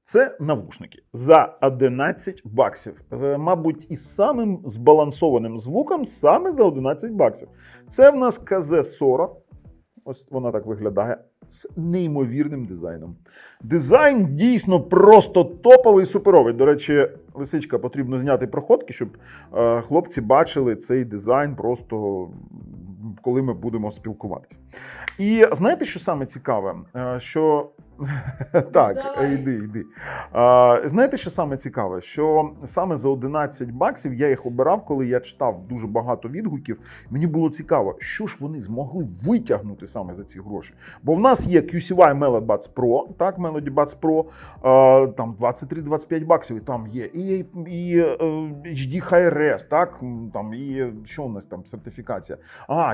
Це навушники за 11 баксів. Мабуть, із самим збалансованим звуком саме за 11 баксів. Це в нас KZ40. Ось вона так виглядає. З неймовірним дизайном. Дизайн дійсно просто топовий, суперовий. До речі, лисичка, потрібно зняти проходки, щоб хлопці бачили цей дизайн просто коли ми будемо спілкуватися. І знаєте, що саме цікаве? Що... Так, йди. Знаєте, що саме цікаве? Що саме за 11 баксів я їх обирав, коли я читав дуже багато відгуків. Мені було цікаво, що ж вони змогли витягнути саме за ці гроші. Бо в нас є QCY Melody Buds Pro, так, Melody Buds Pro, там 23-25 баксів, і там є і HD Hi-Res, так, там і що у нас там, сертифікація.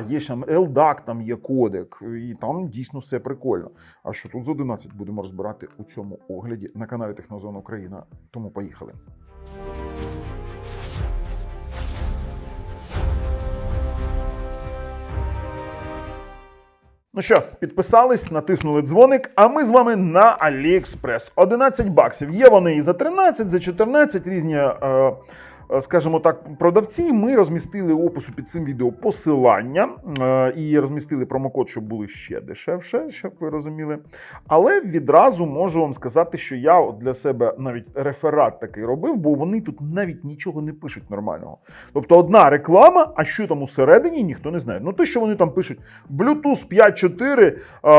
Є ще LDAC, там є кодек, і там дійсно все прикольно. А що тут за 11 будемо розбирати у цьому огляді на каналі Технозона Україна. Тому поїхали. Ну що, підписались, натиснули дзвоник, а ми з вами на AliExpress. 11 баксів. Є вони і за 13, за 14, різні, скажімо так, продавці. Ми розмістили у опису під цим відео посилання і розмістили промокод, щоб були ще дешевше, щоб ви розуміли. Але відразу можу вам сказати, що я для себе навіть реферат такий робив, бо вони тут навіть нічого не пишуть нормального. Тобто одна реклама, а що там усередині, ніхто не знає. Ну те, що вони там пишуть Bluetooth 5.4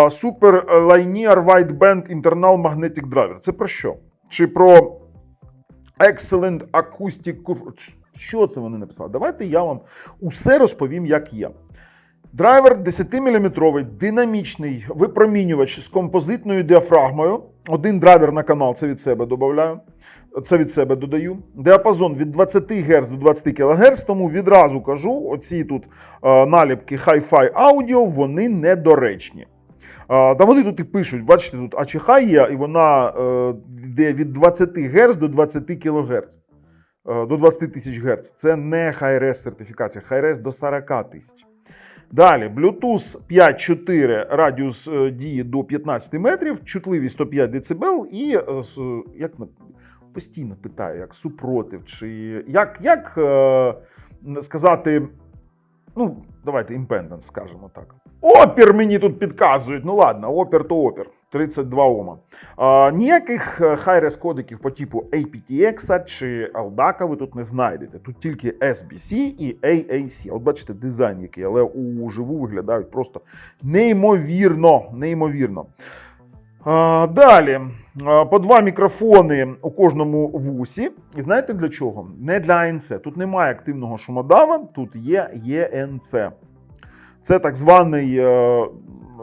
Super Linear Wideband Internal Magnetic Driver. Це про що? Чи про Excellent Acoustic... Що це вони написали? Давайте я вам усе розповім, як є. Драйвер 10-мм, динамічний випромінювач з композитною діафрагмою. Один драйвер на канал, це від себе додаю. Це від себе додаю. Діапазон від 20 Гц до 20 кГц, тому відразу кажу, оці тут наліпки Hi-Fi Audio, вони недоречні. Та вони тут і пишуть, бачите, тут АЧХ є, і вона йде від 20 Гц до 20 кГц. До 20 тисяч Гц. Це не Hi-Res сертифікація, Hi-Res до 40 тисяч. Далі, Bluetooth 5.4, радіус дії до 15 метрів, чутливість 105 дБ і, як постійно питаю, як супротив, чи як сказати, ну, давайте, імпеденс, скажімо так. Опір мені тут підказують, ну ладно, опір то опір. 32 Ома. Ніяких Hi-Res кодиків по типу aptX чи LDAC ви тут не знайдете. Тут тільки SBC і AAC. От бачите, дизайн який, але уживу виглядають просто неймовірно. Далі, по 2 мікрофони у кожному вусі. І знаєте для чого? Не для ANC. Тут немає активного шумодава, тут є ENC. Це так званий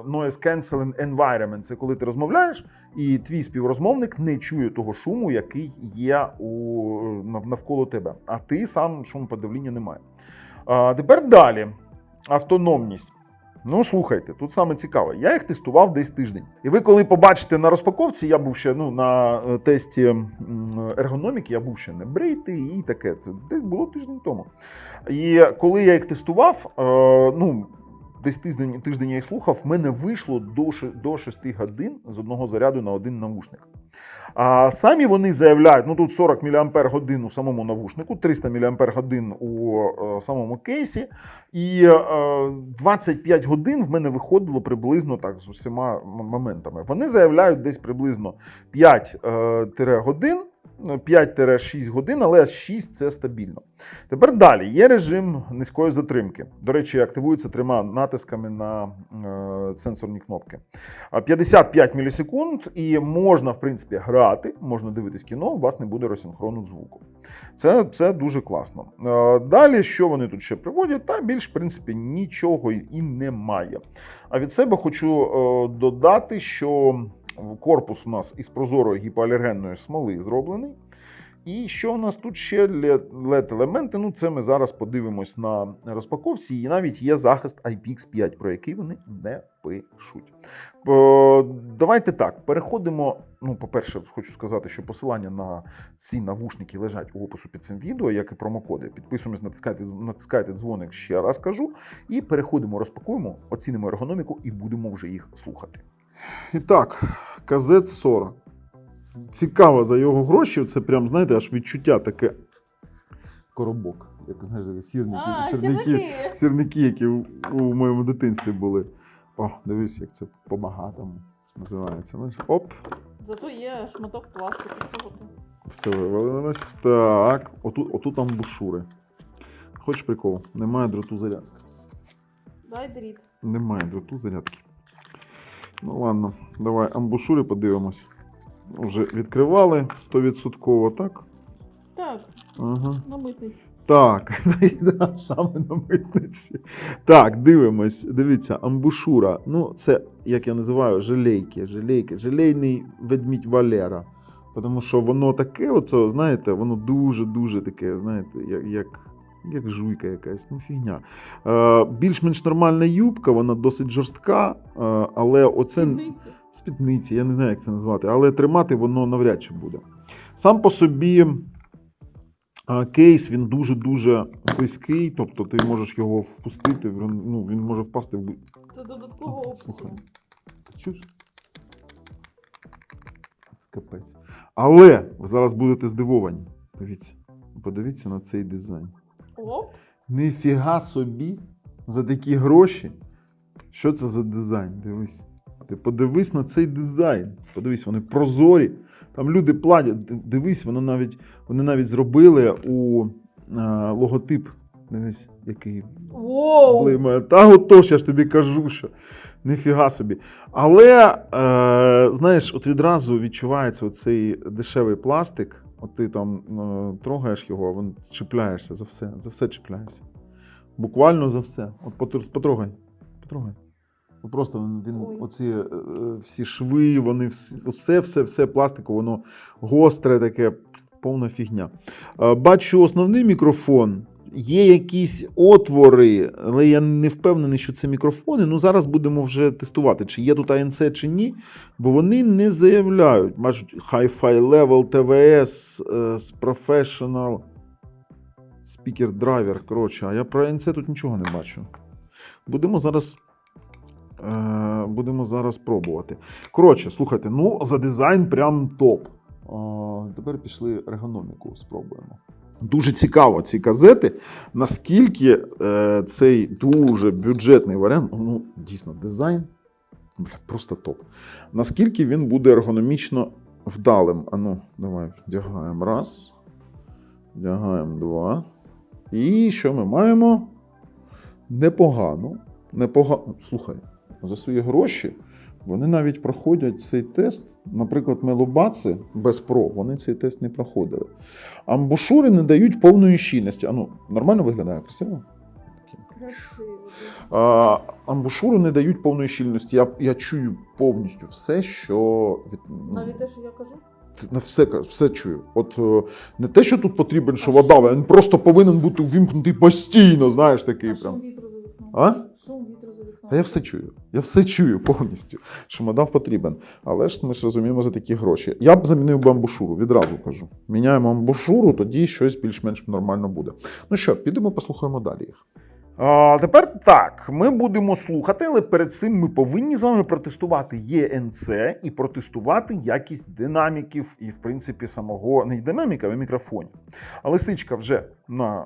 Noise Cancelling Environment. Це коли ти розмовляєш, і твій співрозмовник не чує того шуму, який є навколо тебе. А ти сам шумоподавлення не має. Тепер далі. Автономність. Ну, слухайте, тут саме цікаве. Я їх тестував десь тиждень. І ви, коли побачите на розпаковці, я був ще на тесті ергономіки, я був ще не бритий і таке. Це десь було тиждень тому. І коли я їх тестував, десь тиждень я їх слухав, в мене вийшло до 6 годин з одного заряду на один навушник. А самі вони заявляють, тут 40 мАч у самому навушнику, 300 мАч у самому кейсі, і 25 годин в мене виходило приблизно так з усіма моментами. Вони заявляють десь приблизно 5-6 годин, але 6 – це стабільно. Тепер далі. Є режим низької затримки. До речі, активується 3 натисками на сенсорні кнопки. 55 мілісекунд і можна, в принципі, грати, можна дивитись кіно, у вас не буде розсинхрону звуку. Це дуже класно. Далі, що вони тут ще приводять? Та більш, в принципі, нічого і немає. А від себе хочу додати, що корпус у нас із прозорої гіпоалергенної смоли зроблений. І що у нас тут ще LED-елементи? Це ми зараз подивимось на розпаковці. І навіть є захист IPX5, про який вони не пишуть. Давайте так, переходимо. По-перше, хочу сказати, що посилання на ці навушники лежать у опису під цим відео, як і промокоди. Підписуємось, натискайте дзвоник, ще раз кажу. І переходимо, розпакуємо, оцінимо ергономіку і будемо вже їх слухати. І так, KZ40. цікаво за його гроші. Це прям, знаєте, аж відчуття таке. Коробок. Як, знаєш, сірники, які у моєму дитинстві були. О, дивись, як це по-багатому називається. Оп. Зато є шматок пластику. Все вивалилось. Так, отут амбушури. Хочеш прикол? Немає дроту зарядки. Дай дріт. Немає дроту зарядки. Ну ладно, давай амбушури подивимось. Вже відкривали 100%, так? Так, Ага. на митниці. Так, саме на митниці. Так, дивимось. Дивіться, амбушура. Ну, це, як я називаю, желейки. Желейний ведмідь Валера. Тому що воно таке, от, знаєте, воно дуже-дуже таке, знаєте, як жуйка якась, ну фігня. Більш-менш нормальна юбка, вона досить жорстка, але оце... Спідниці, я не знаю, як це назвати, але тримати воно навряд чи буде. Сам по собі кейс, він дуже-дуже близький, тобто ти можеш його впустити, ну, він може впасти в... Це додатково опція. Слухай, ти чуєш? Капець. Але ви зараз будете здивовані. Дивіться, подивіться на цей дизайн. Оп. Ніфіга собі, за такі гроші. Що це за дизайн? Дивись. Ти подивись на цей дизайн. Подивись, вони прозорі. Там люди платять. Дивись, вони навіть зробили у логотип. Дивись, який блимає. Та отож, я ж тобі кажу, що ніфіга собі. Але, знаєш, от відразу відчувається оцей дешевий пластик. От ти там трогаєш його, чіпляєшся за все чіпляєшся. Буквально за все. От потрогай. Просто оці всі шви, вони все пластикове, воно гостре таке, повна фігня. Бачу основний мікрофон. Є якісь отвори, але я не впевнений, що це мікрофони. Ну, зараз будемо вже тестувати, чи є тут ANC, чи ні. Бо вони не заявляють. Бачать Hi-Fi Level, TVS, Professional, Speaker Driver. Коротше, а я про ANC тут нічого не бачу. Будемо зараз пробувати. Коротше, слухайте, ну, за дизайн прям топ. Тепер пішли ергономіку спробуємо. Дуже цікаво ці казети, наскільки цей дуже бюджетний варіант, ну, дійсно, дизайн, просто топ. Наскільки він буде ергономічно вдалим. А ну, давай, вдягаємо раз, вдягаємо два. І що ми маємо? Непогано. Слухай, за свої гроші вони навіть проходять цей тест. Наприклад, мелобаци без Pro, вони цей тест не проходили. Амбушури не дають повної щільності. А ну, нормально виглядає? Красиво? Красиво. Амбушури не дають повної щільності. Я чую повністю все, що... Навіть те, що я кажу? Все чую. От не те, що тут потрібен, що вода, він просто повинен бути увімкнутий постійно, знаєш, такий прям. Шум вітру за вікном. А? Шум вітру за вікном. Та я все чую повністю, що модав потрібен. Але ж ми ж розуміємо за такі гроші. Я б замінив би амбушуру, відразу кажу. Міняємо амбушуру, тоді щось більш-менш нормально буде. Ну що, підемо послухаємо далі їх. Тепер так, ми будемо слухати, але перед цим ми повинні з вами протестувати ENC і протестувати якість динаміків і, в принципі, самого, не динаміка, а мікрофонів. А Лисичка вже на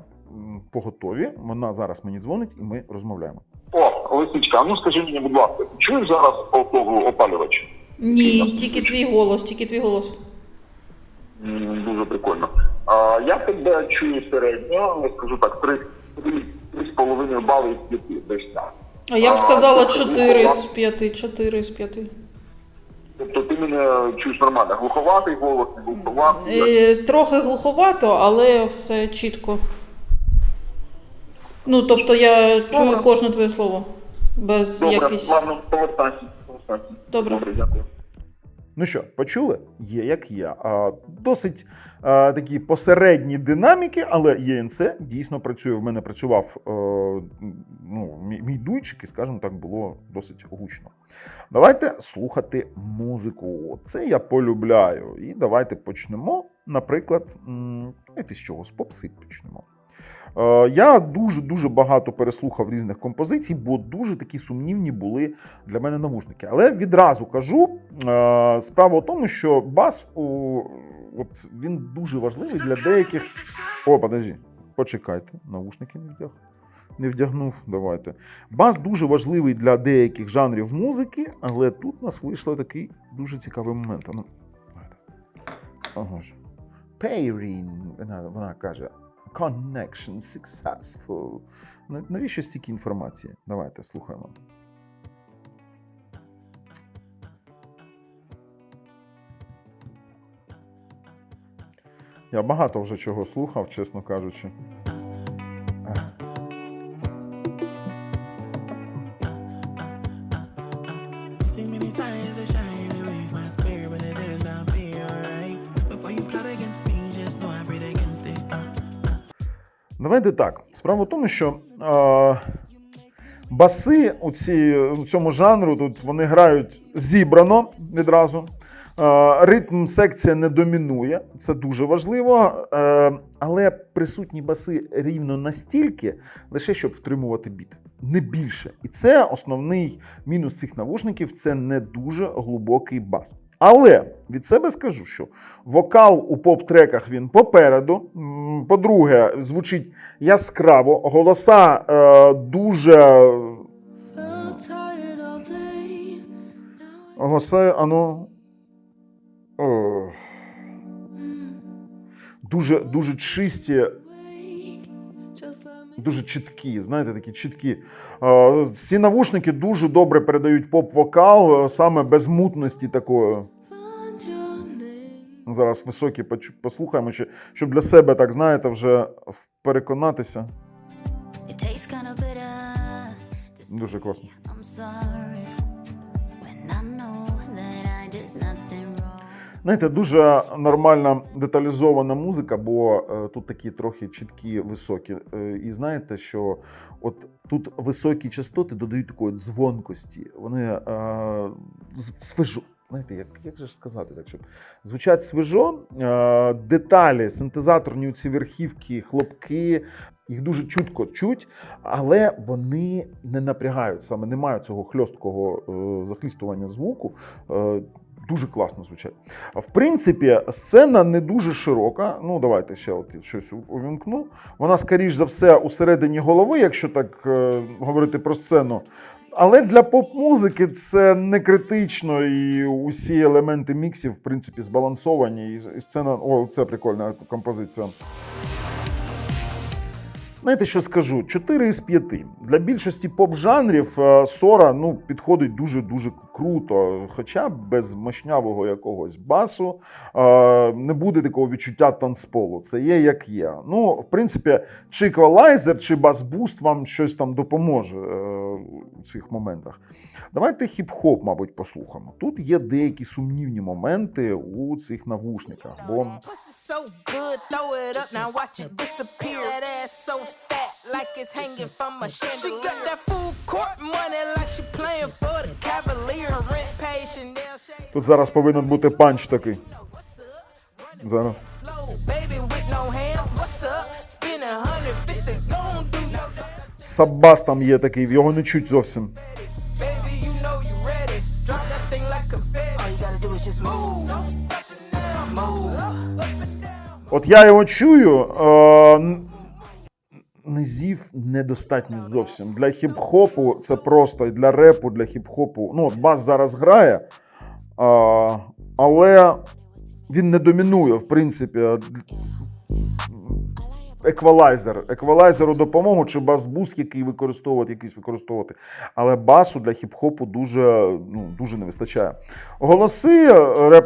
поготові, вона зараз мені дзвонить і ми розмовляємо. О, Лисичка, ну скажи мені, будь ласка, чуєш зараз опалювач? Ні, тільки твій голос. Дуже прикольно. Я тебе чую середньо, я скажу так, 3,5 бали із 5, десь так. А я б сказала 4 з 5. Тобто ти мене чуєш нормально, глуховатий голос, не глуховатий? Трохи глуховато, але все чітко. Ну, тобто я чую кожне твоє слово. Без якихось... Добре, ладно, повертайся. Добре, дякую. Ну що, почули? Є як є. Досить такі посередні динаміки, але ENC дійсно працює. В мене працював мій дуйчик, і, скажімо так, було досить гучно. Давайте слухати музику. Це я полюбляю. І давайте почнемо, наприклад, з чого? З попси почнемо. Я дуже багато переслухав різних композицій, бо дуже такі сумнівні були для мене навушники. Але відразу кажу, справа в тому, що бас, от він дуже важливий для деяких... О, подожди, почекайте, навушники не вдягнув, давайте. Бас дуже важливий для деяких жанрів музики, але тут у нас вийшло такий дуже цікавий момент. Ну, ага ж. Pairing, вона каже, connection successful. Навіщо стільки інформації? Давайте, слухаємо. Я багато вже чого слухав, чесно кажучи. Давайте так. Справа в тому, що баси у цьому жанру тут вони грають зібрано відразу. Ритм секція не домінує, це дуже важливо, але присутні баси рівно настільки, лише щоб втримувати біт, не більше. І це основний мінус цих навушників, це не дуже глибокий бас. Але від себе скажу, що вокал у поп-треках він попереду, по-друге, звучить яскраво, голоса дуже... Голоси, дуже чисті, дуже чіткі, знаєте, такі чіткі. Ці навушники дуже добре передають поп-вокал, саме без мутності такої. Зараз високі послухаємо, щоб для себе, так знаєте, вже переконатися. Дуже класно. Знаєте, дуже нормальна деталізована музика, бо тут такі трохи чіткі, високі. І знаєте, що от тут високі частоти додають такої дзвонкості. Вони свіжо. Знаєте, як же сказати так, щоб звучать свіжо, деталі, синтезаторні ці верхівки, хлопки, їх дуже чутко чуть, але вони не напрягають, саме не мають цього хльосткого захлістування звуку. Дуже класно звучать. В принципі, сцена не дуже широка. Ну, давайте ще от щось увімкну. Вона, скоріш за все, усередині голови, якщо так говорити про сцену. Але для поп-музики це не критично, і усі елементи міксів, в принципі, збалансовані. І сцена... О, це прикольна композиція. Знаєте, що скажу? 4 із 5. Для більшості поп-жанрів Sora підходить дуже-дуже круто. Хоча без мощнявого якогось басу не буде такого відчуття танцполу. Це є як є. Ну, в принципі, чи еквалайзер, чи бас-буст вам щось там допоможе у цих моментах. Давайте хіп-хоп, мабуть, послухаємо. Тут є деякі сумнівні моменти у цих навушниках. Бо... Like it's hanging from a chandelier. She got that full court money like she playing for the Cavaliers. Тут зараз повинен бути панч такий. Зараз. Саббас там є такий, його не чуть зовсім. От я його чую, низів недостатньо зовсім. Для хіп-хопу це просто, і для репу, для хіп-хопу. Ну, бас зараз грає, але він не домінує, в принципі. Еквалайзеру допомогу, чи бас-буст, який використовувати. Але басу для хіп-хопу дуже не вистачає. Голоси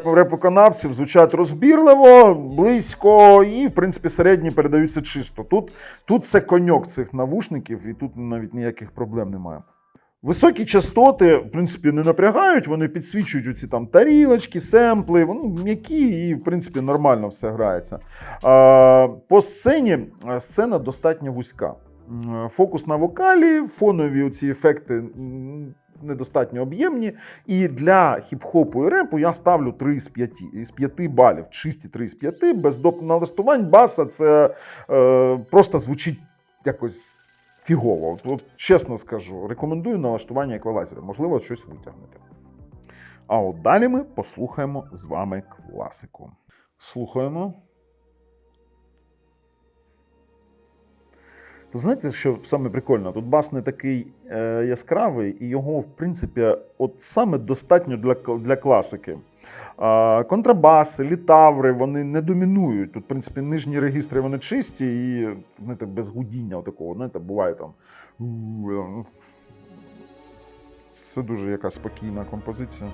реп-виконавців звучать розбірливо, близько і, в принципі, середні передаються чисто. Тут це коньок цих навушників, і тут навіть ніяких проблем немає. Високі частоти, в принципі, не напрягають, вони підсвічують оці там тарілочки, семпли, вони м'які і, в принципі, нормально все грається. По сцена достатньо вузька. Фокус на вокалі, фонові оці ефекти недостатньо об'ємні. І для хіп-хопу і репу я ставлю 3 із 5 балів. Чисті 3 із 5, без доп. Налаштувань баса, це просто звучить якось фігово. От, чесно скажу, рекомендую налаштування еквалайзера. Можливо, щось витягнете. А от далі ми послухаємо з вами класику. Слухаємо. То знаєте, що саме прикольно? Тут бас не такий яскравий, і його, в принципі, от саме достатньо для класики. Контрабаси, літаври, вони не домінують. Тут, в принципі, нижні регістри, вони чисті і, знаєте, без гудіння такого, знаєте, буває там. Це дуже якась спокійна композиція.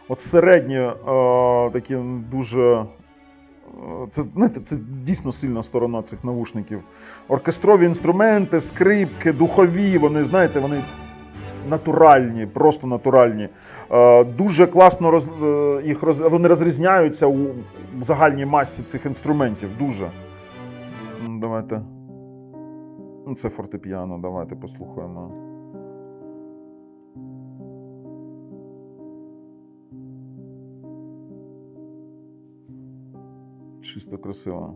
От середнє такі дуже. Це, знаєте, це дійсно сильна сторона цих навушників. Оркестрові інструменти, скрипки, духові, вони, знаєте, вони натуральні, просто натуральні. Дуже класно вони розрізняються у загальній масі цих інструментів. Дуже. Давайте. Це фортепіано, давайте послухаємо. Чисто красиво.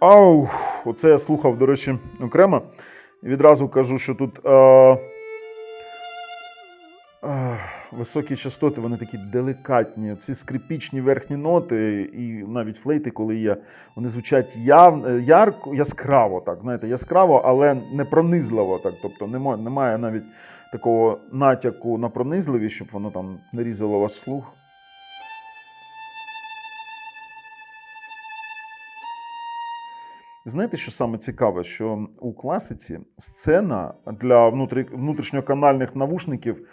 Ау, оце я слухав, до речі, окремо. І відразу кажу, що тут високі частоти, вони такі делікатні. Ці скрипічні верхні ноти і навіть флейти, коли є, вони звучать яскраво, так, знаєте, яскраво, але не пронизливо, так. Тобто немає навіть такого натяку на пронизливість, щоб воно там не різало вас слух. Знаєте, що саме цікаве? Що у класиці сцена для внутрішньоканальних навушників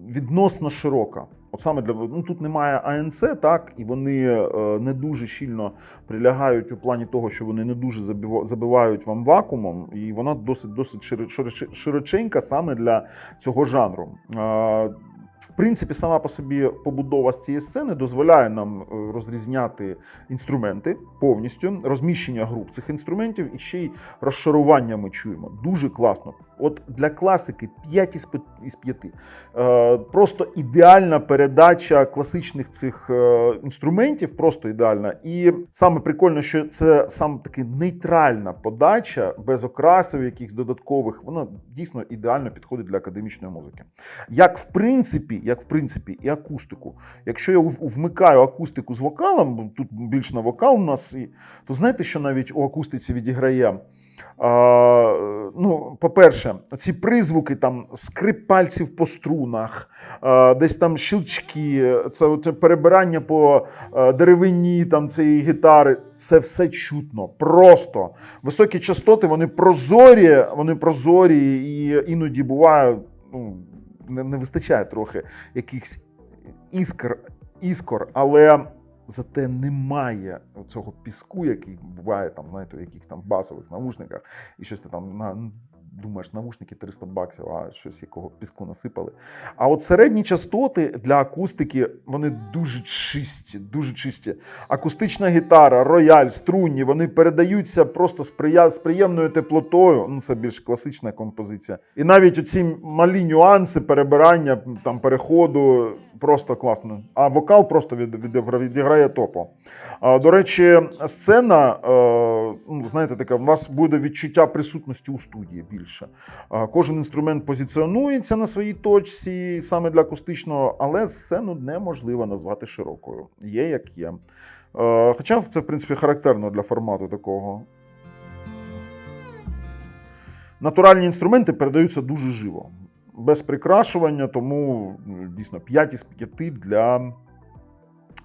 відносно широка. От саме тут немає АНЦ, так, і вони не дуже щільно прилягають у плані того, що вони не дуже забивають вам вакуумом, і вона досить широченька саме для цього жанру. В принципі, сама по собі побудова з цієї сцени дозволяє нам розрізняти інструменти повністю, розміщення груп цих інструментів і ще й розшарування ми чуємо. Дуже класно. От для класики 5 із 5. Просто ідеальна передача класичних цих інструментів, просто ідеальна. І саме прикольно, що це саме таки нейтральна подача, без окрасів якихось додаткових, вона дійсно ідеально підходить для академічної музики. Як в принципі, і акустику. Якщо я вмикаю акустику з вокалом, тут більш на вокал у нас, то знаєте, що навіть у акустиці відіграє? По-перше, ці призвуки, там, скрип пальців по струнах, десь там щелчки, це перебирання по деревині там, цієї гітари, це все чутно, просто. Високі частоти, вони прозорі і іноді буває, не вистачає трохи якихось іскор, але зате немає цього піску, який буває там, знаєте, у якихось там басових навушниках, і щось ти там думаєш, навушники $300, а щось якого піску насипали. А от середні частоти для акустики, вони дуже чисті. Акустична гітара, рояль, струнні, вони передаються просто з приємною теплотою. Це більш класична композиція. І навіть оці малі нюанси перебирання, там, переходу, просто класно. А вокал просто відіграє топо. До речі, сцена, знаєте, така, у вас буде відчуття присутності у студії більше. Кожен інструмент позиціонується на своїй точці, саме для акустичного, але сцену неможливо назвати широкою. Є як є. Хоча це, в принципі, характерно для формату такого. Натуральні інструменти передаються дуже живо. Без прикрашування, тому дійсно 5 із 5 для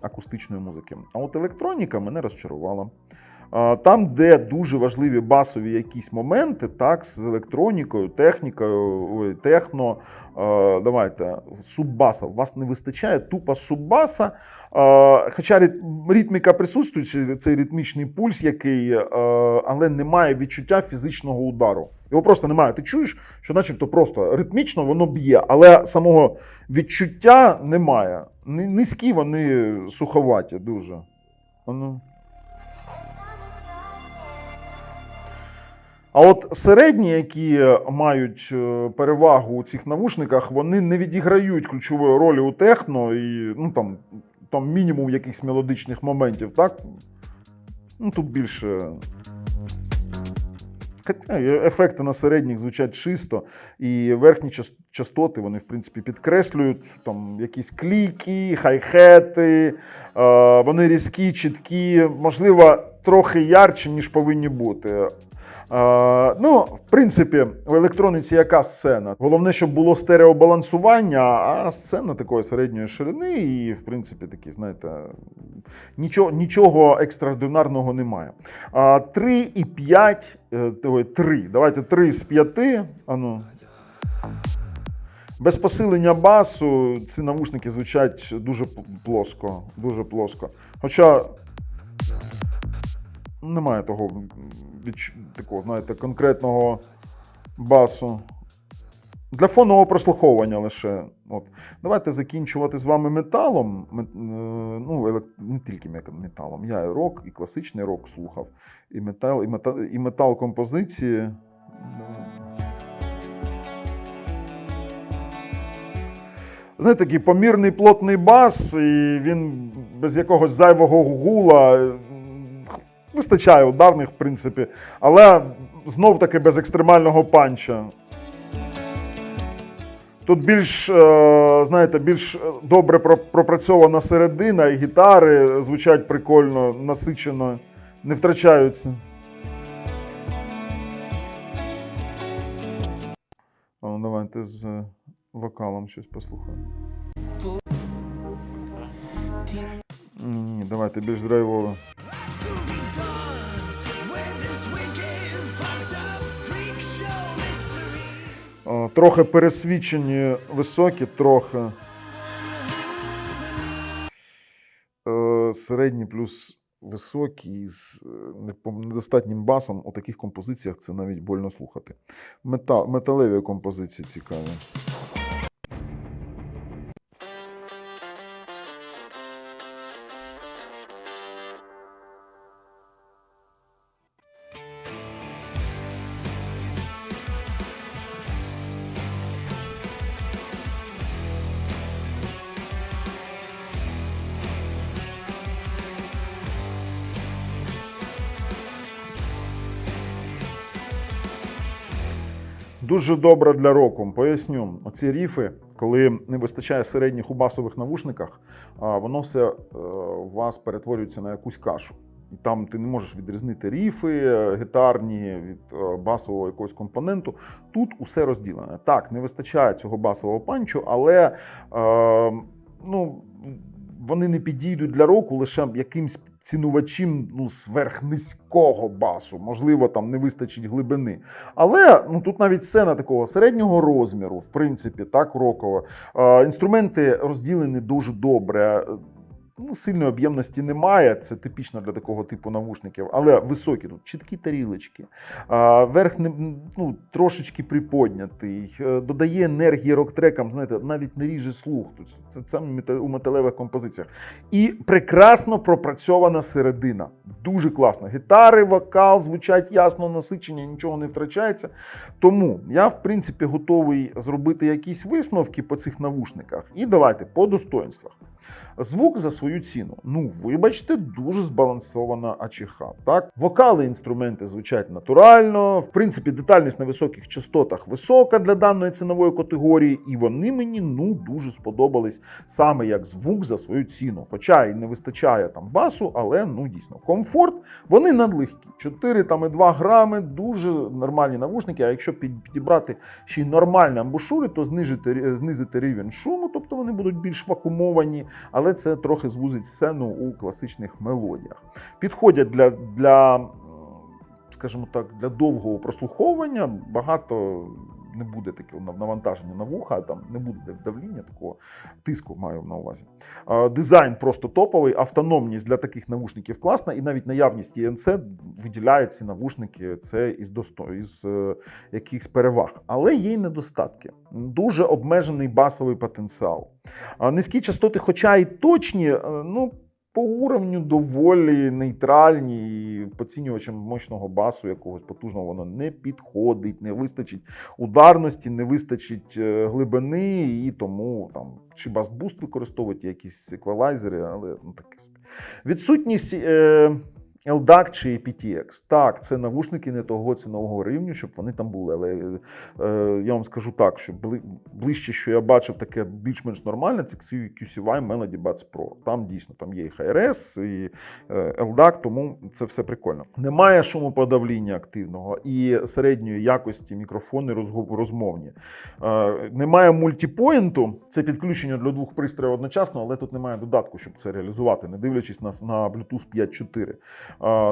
акустичної музики. А от електроніка мене розчарувала. Там, де дуже важливі басові якісь моменти, так, з електронікою, технікою, техно, давайте, суббаса. У вас не вистачає тупо суббаса, хоча ритміка присутствує, цей ритмічний пульс який, але немає відчуття фізичного удару. Його просто немає. Ти чуєш, що начебто просто ритмічно воно б'є, але самого відчуття немає. Низькі вони суховаті дуже. А от середні, які мають перевагу у цих навушниках, вони не відіграють ключової ролі у техно і там мінімум якихось мелодичних моментів, так? Тут більше. Хоча ефекти на середніх звучать чисто, і верхні частоти, вони, в принципі, підкреслюють там якісь кліки, хай-хети, вони різкі, чіткі, можливо, трохи ярче, ніж повинні бути. В принципі, в електроніці яка сцена? Головне, щоб було стереобалансування, а сцена такої середньої ширини і, в принципі, такі, знаєте, нічого екстраординарного немає. 3 давайте 3 з 5. Без посилення басу ці навушники звучать дуже плоско, дуже плоско. Хоча немає такого, знаєте, конкретного басу. Для фонового прослуховування лише. От. Давайте закінчувати з вами металом. Не тільки металом. Я і рок, і класичний рок слухав, і метал композиції. Знаєте, такий помірний плотний бас, і він без якогось зайвого гула. Вистачає ударних, в принципі, але знов-таки без екстремального панча. Тут більш добре пропрацьована середина, і гітари звучать прикольно, насичено, не втрачаються. Давайте з вокалом щось послухаємо. Ні, давайте більш драйвово. Трохи пересвідчені високі, трохи. Середні плюс високі з недостатнім басом. У таких композиціях це навіть больно слухати. Металеві композиції цікаві. Дуже добре для року. Поясню. Оці ріфи, коли не вистачає середніх у басових навушниках, воно все у вас перетворюється на якусь кашу. І там ти не можеш відрізнити ріфи гітарні від басового якогось компоненту. Тут усе розділене. Так, не вистачає цього басового панчу, але вони не підійдуть для року лише якимсь цінувачам сверхнизького басу. Можливо, там не вистачить глибини. Але тут навіть сцена такого середнього розміру, в принципі, так, рокова. Інструменти розділені дуже добре. Сильної об'ємності немає, це типічно для такого типу навушників, але високі, тут чіткі тарілочки, верх трошечки приподнятий, додає енергії рок-трекам, знаєте, навіть не ріже слух, це саме у металевих композиціях. І прекрасно пропрацьована середина, дуже класно. Гітари, вокал звучать ясно, насичення, нічого не втрачається. Тому я, в принципі, готовий зробити якісь висновки по цих навушниках. І давайте по достоинствах. Звук за свою ціну. Вибачте, дуже збалансована АЧХ. Так? Вокали інструменти звучать натурально. В принципі, детальність на високих частотах висока для даної цінової категорії. І вони мені, дуже сподобались саме як звук за свою ціну. Хоча і не вистачає там басу, але, дійсно, комфорт. Вони надлегкі. 4,2 грами, дуже нормальні навушники. А якщо підібрати ще й нормальні амбушури, то знизити рівень шуму, тобто вони будуть більш вакуумовані. але це трохи звузить сцену у класичних мелодіях. Підходять для скажімо так, для довгого прослуховування, багато не буде такого навантаження на вуха, там не буде давління, такого тиску маю на увазі. Дизайн просто топовий, автономність для таких навушників класна, і навіть наявність ENC виділяє ці навушники, це із якихось переваг. Але є й недостатки. Дуже обмежений басовий потенціал. Низькі частоти, хоча і точні, ну, по уровню доволі нейтральні, і поцінювачам мощного басу якогось потужного воно не підходить, не вистачить ударності, не вистачить глибини, і тому там чи бас-буст використовують, якісь еквалайзери, але ну, таке собі. Відсутність LDAC чи PTX. Так, це навушники не того цінового рівню, щоб вони там були. Але я вам скажу так, що ближче, що я бачив, таке більш-менш нормальне, це QCY Melody Buds Pro. Там дійсно там є і HRS, і LDAC, тому це все прикольно. Немає шумоподавління активного і середньої якості мікрофони розмовні. Немає мультипоінту, це підключення для двох пристроїв одночасно, але тут немає додатку, щоб це реалізувати, не дивлячись на Bluetooth 5.4.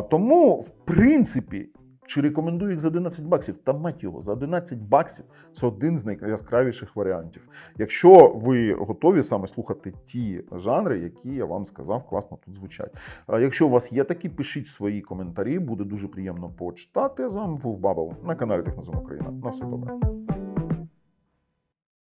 Тому, в принципі, чи рекомендую їх за 11 баксів? Та мать його, за 11 баксів це один з найяскравіших варіантів. Якщо ви готові саме слухати ті жанри, які я вам сказав, класно тут звучать. Якщо у вас є такі, пишіть свої коментарі, буде дуже приємно почитати. З вами був Бабл на каналі Технозон Україна. На все добре.